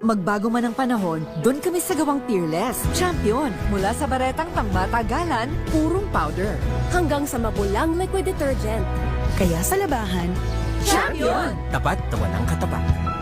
Magbago man ang panahon, doon kami sa gawang Tearless. Champion, mula sa baretang pangmatagalan, purong powder. Hanggang sa mabulang liquid detergent. Kaya sa labahan, Champion! Tapat na walang katapat.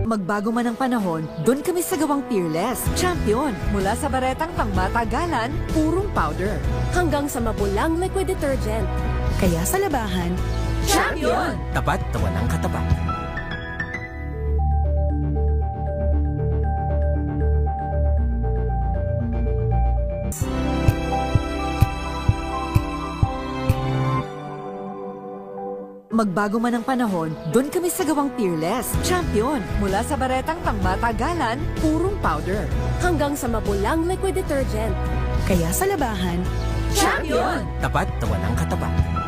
Magbago man ang panahon, doon kami sa gawang Tearless. Champion, mula sa baretang pangmatagalan, purong powder. Hanggang sa mabulang liquid detergent. kaya sa labahan, Champion! Tapat na walang katapat. Magbago man ang panahon, doon kami sa gawang Tearless. Champion, mula sa baretang pangmatagalan, purong powder. Hanggang sa mabulang liquid detergent. kaya sa labahan, Champion! Tapat na walang katapat.